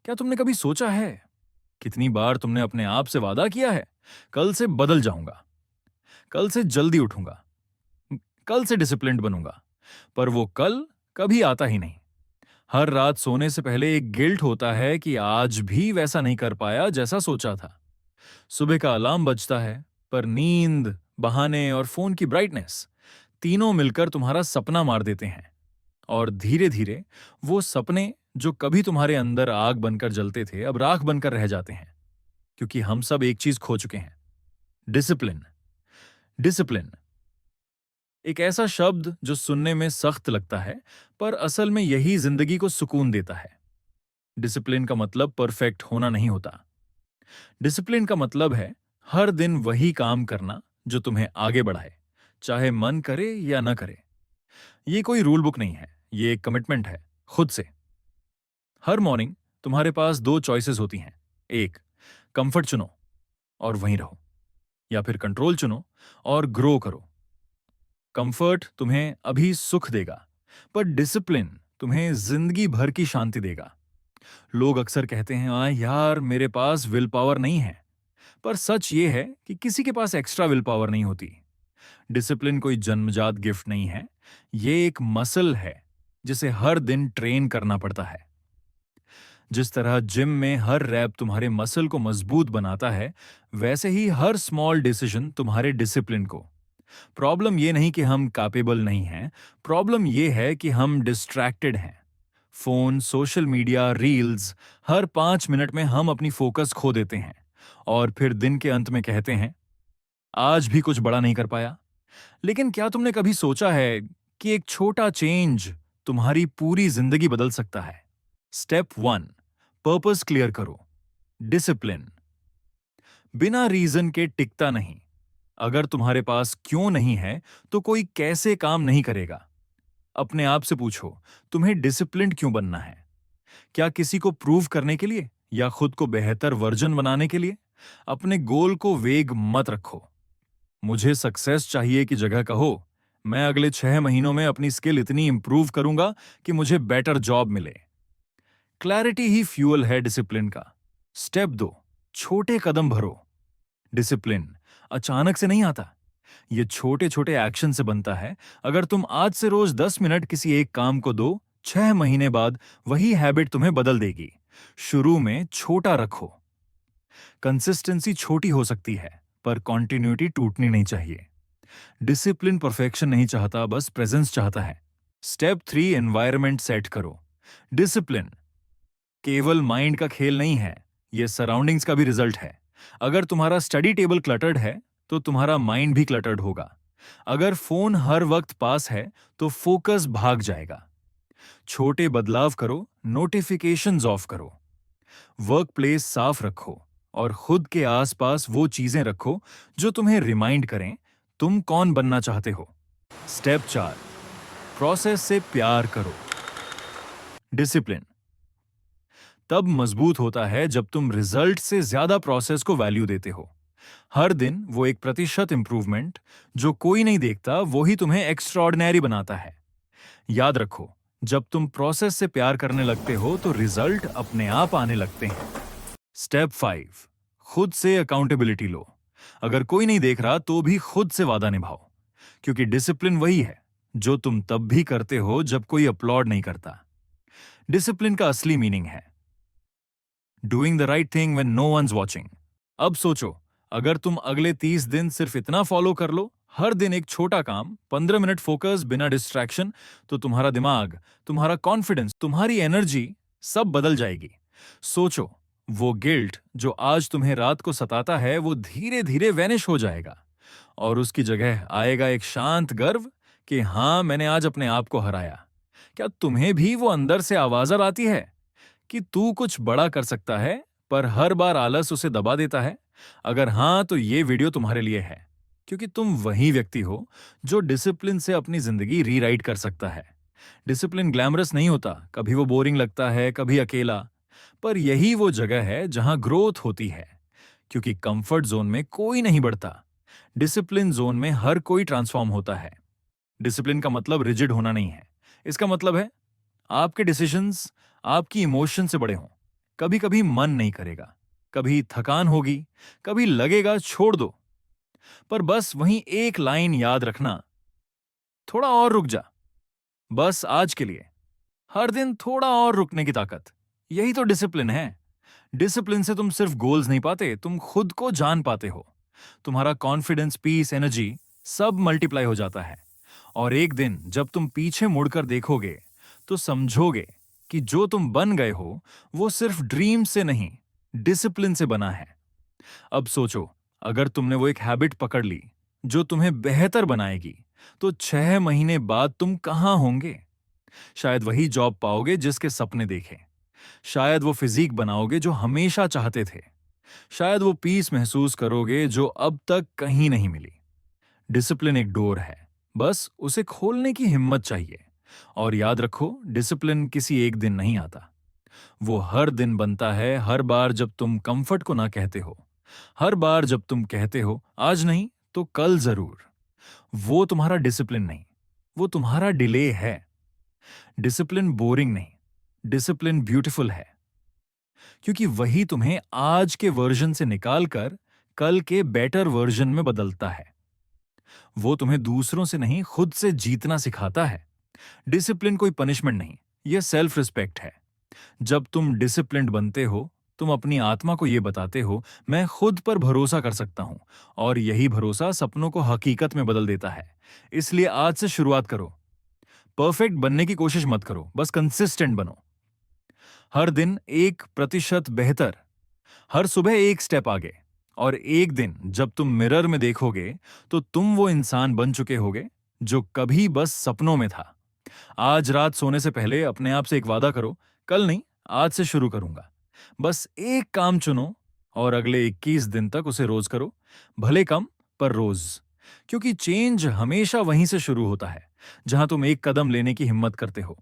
क्या तुमने कभी सोचा है कितनी बार तुमने अपने आप से वादा किया है, कल से बदल जाऊंगा, कल से जल्दी उठूंगा, कल से डिसिप्लिन्ड बनूंगा, पर वो कल कभी आता ही नहीं। हर रात सोने से पहले एक गिल्ट होता है कि आज भी वैसा नहीं कर पाया जैसा सोचा था। सुबह का अलार्म बजता है, पर नींद, बहाने और फोन की ब्राइटनेस तीनों मिलकर तुम्हारा सपना मार देते हैं। और धीरे धीरे वो सपने जो कभी तुम्हारे अंदर आग बनकर जलते थे, अब राख बनकर रह जाते हैं। क्योंकि हम सब एक चीज खो चुके हैं, डिसिप्लिन। डिसिप्लिन एक ऐसा शब्द जो सुनने में सख्त लगता है, पर असल में यही जिंदगी को सुकून देता है। डिसिप्लिन का मतलब परफेक्ट होना नहीं होता। डिसिप्लिन का मतलब है हर दिन वही काम करना जो तुम्हें आगे बढ़ाए, चाहे मन करे या न करे। ये कोई रूल बुक नहीं है, ये एक कमिटमेंट है खुद से। हर मॉर्निंग तुम्हारे पास दो चॉइसेस होती हैं। एक, कंफर्ट चुनो और वहीं रहो, या फिर कंट्रोल चुनो और ग्रो करो। कंफर्ट तुम्हें अभी सुख देगा, पर डिसिप्लिन तुम्हें जिंदगी भर की शांति देगा। लोग अक्सर कहते हैं, यार मेरे पास विल पावर नहीं है। पर सच ये है कि किसी के पास एक्स्ट्रा विल पावर नहीं होती। डिसिप्लिन कोई जन्मजात गिफ्ट नहीं है, ये एक मसल है जिसे हर दिन ट्रेन करना पड़ता है। जिस तरह जिम में हर रैप तुम्हारे मसल को मजबूत बनाता है, वैसे ही हर स्मॉल डिसीजन तुम्हारे डिसिप्लिन को। प्रॉब्लम ये नहीं कि हम कैपेबल नहीं हैं, प्रॉब्लम ये है कि हम डिस्ट्रैक्टेड हैं। फोन, सोशल मीडिया, रील्स, हर 5 मिनट में हम अपनी फोकस खो देते हैं और फिर दिन के अंत में कहते हैं, आज भी कुछ बड़ा नहीं कर पाया। लेकिन क्या तुमने कभी सोचा है कि एक छोटा चेंज तुम्हारी पूरी जिंदगी बदल सकता है? स्टेप 1, पर्पस क्लियर करो। डिसिप्लिन बिना रीजन के टिकता नहीं। अगर तुम्हारे पास क्यों नहीं है, तो कोई कैसे काम नहीं करेगा। अपने आप से पूछो, तुम्हें डिसिप्लिन्ड क्यों बनना है? क्या किसी को प्रूव करने के लिए या खुद को बेहतर वर्जन बनाने के लिए? अपने गोल को वेग मत रखो। मुझे सक्सेस चाहिए की जगह कहो, मैं अगले 6 महीनों में अपनी स्किल इतनी इंप्रूव करूंगा कि मुझे बेटर जॉब मिले। क्लैरिटी ही फ्यूल है डिसिप्लिन का। स्टेप 2, छोटे कदम भरो। डिसिप्लिन अचानक से नहीं आता, ये छोटे छोटे एक्शन से बनता है। अगर तुम आज से रोज 10 मिनट किसी एक काम को दो, 6 महीने बाद वही हैबिट तुम्हें बदल देगी। शुरू में छोटा रखो। कंसिस्टेंसी छोटी हो सकती है, पर कॉन्टिन्यूटी टूटनी नहीं चाहिए। डिसिप्लिन परफेक्शन नहीं चाहता, बस प्रेजेंस चाहता है। स्टेप 3, एनवायरनमेंट सेट करो। डिसिप्लिन केवल माइंड का खेल नहीं है, यह सराउंडिंग्स का भी रिजल्ट है। अगर तुम्हारा स्टडी टेबल क्लटर्ड है, तो तुम्हारा माइंड भी क्लटर्ड होगा। अगर फोन हर वक्त पास है, तो फोकस भाग जाएगा। छोटे बदलाव करो, नोटिफिकेशंस ऑफ करो, वर्क प्लेस साफ रखो और खुद के आसपास वो चीजें रखो जो तुम्हें रिमाइंड करें तुम कौन बनना चाहते हो। स्टेप 4, प्रोसेस से प्यार करो। डिसिप्लिन तब मजबूत होता है जब तुम रिजल्ट से ज्यादा प्रोसेस को वैल्यू देते हो। हर दिन वो 1% इंप्रूवमेंट जो कोई नहीं देखता, वो ही तुम्हें एक्स्ट्राऑर्डिनरी बनाता है। याद रखो, जब तुम प्रोसेस से प्यार करने लगते हो तो रिजल्ट अपने आप आने लगते हैं। स्टेप 5, खुद से अकाउंटेबिलिटी लो। अगर कोई नहीं देख रहा तो भी खुद से वादा निभाओ, क्योंकि डिसिप्लिन वही है जो तुम तब भी करते हो जब कोई अपलॉड नहीं करता। डिसिप्लिन का असली मीनिंग है doing the right thing when no one's watching. अब सोचो, अगर तुम अगले 30 दिन सिर्फ इतना फॉलो कर लो, हर दिन एक छोटा काम, 15 मिनट फोकस बिना डिस्ट्रैक्शन, तो तुम्हारा दिमाग, तुम्हारा कॉन्फिडेंस, तुम्हारी एनर्जी सब बदल जाएगी। सोचो, वो गिल्ट जो आज तुम्हें रात को सताता है, वो धीरे धीरे वैनिश हो जाएगा और उसकी जगह आएगा एक शांत गर्व कि हाँ, मैंने आज अपने आप को हराया। क्या तुम्हें भी वो अंदर से आवाज आती है कि तू कुछ बड़ा कर सकता है, पर हर बार आलस उसे दबा देता है? अगर हाँ, तो ये वीडियो तुम्हारे लिए है, क्योंकि तुम वही व्यक्ति हो जो डिसिप्लिन से अपनी जिंदगी रीराइट कर सकता है। डिसिप्लिन ग्लैमरस नहीं होता, कभी वो बोरिंग लगता है, कभी अकेला, पर यही वो जगह है जहां ग्रोथ होती है। क्योंकि कंफर्ट जोन में कोई नहीं बढ़ता, डिसिप्लिन जोन में हर कोई ट्रांसफॉर्म होता है। डिसिप्लिन का मतलब रिजिड होना नहीं है, इसका मतलब है आपके डिसीजंस आपकी इमोशन से बड़े हों। कभी कभी मन नहीं करेगा, कभी थकान होगी, कभी लगेगा छोड़ दो। पर बस वहीं एक लाइन याद रखना, थोड़ा और रुक जा, बस आज के लिए। हर दिन थोड़ा और रुकने की ताकत, यही तो डिसिप्लिन है। डिसिप्लिन से तुम सिर्फ गोल्स नहीं पाते, तुम खुद को जान पाते हो। तुम्हारा कॉन्फिडेंस, पीस, एनर्जी सब मल्टीप्लाई हो जाता है। और एक दिन जब तुम पीछे मुड़कर देखोगे तो समझोगे कि जो तुम बन गए हो वो सिर्फ ड्रीम से नहीं, डिसिप्लिन से बना है। अब सोचो, अगर तुमने वो एक हैबिट पकड़ ली जो तुम्हें बेहतर बनाएगी, तो 6 महीने बाद तुम कहां होंगे? शायद वही जॉब पाओगे जिसके सपने देखे, शायद वो फिजिक बनाओगे जो हमेशा चाहते थे, शायद वो पीस महसूस करोगे जो अब तक कहीं नहीं मिली। डिसिप्लिन एक डोर है, बस उसे खोलने की हिम्मत चाहिए। और याद रखो, डिसिप्लिन किसी एक दिन नहीं आता, वो हर दिन बनता है। हर बार जब तुम कंफर्ट को ना कहते हो, हर बार जब तुम कहते हो आज नहीं तो कल जरूर। वो तुम्हारा डिसिप्लिन नहीं, वो तुम्हारा डिले है। डिसिप्लिन बोरिंग नहीं, डिसिप्लिन ब्यूटीफुल है, क्योंकि वही तुम्हें आज के वर्जन से निकालकर कल के बेटर वर्जन में बदलता है। वो तुम्हें दूसरों से नहीं, खुद से जीतना सिखाता है। डिसिप्लिन कोई पनिशमेंट नहीं, यह सेल्फ रिस्पेक्ट है। जब तुम डिसिप्लिन्ड बनते हो, तुम अपनी आत्मा को यह बताते हो, मैं खुद पर भरोसा कर सकता हूं। और यही भरोसा सपनों को हकीकत में बदल देता है। इसलिए आज से शुरुआत करो। परफेक्ट बनने की कोशिश मत करो, बस कंसिस्टेंट बनो। हर दिन 1% बेहतर, हर सुबह एक स्टेप आगे। और एक दिन जब तुम मिरर में देखोगे तो तुम वो इंसान बन चुके होगे जो कभी बस सपनों में था। आज रात सोने से पहले अपने आप से एक वादा करो, कल नहीं, आज से शुरू करूंगा। बस एक काम चुनो और अगले 21 दिन तक उसे रोज करो, भले कम पर रोज। क्योंकि चेंज हमेशा वहीं से शुरू होता है जहां तुम एक कदम लेने की हिम्मत करते हो।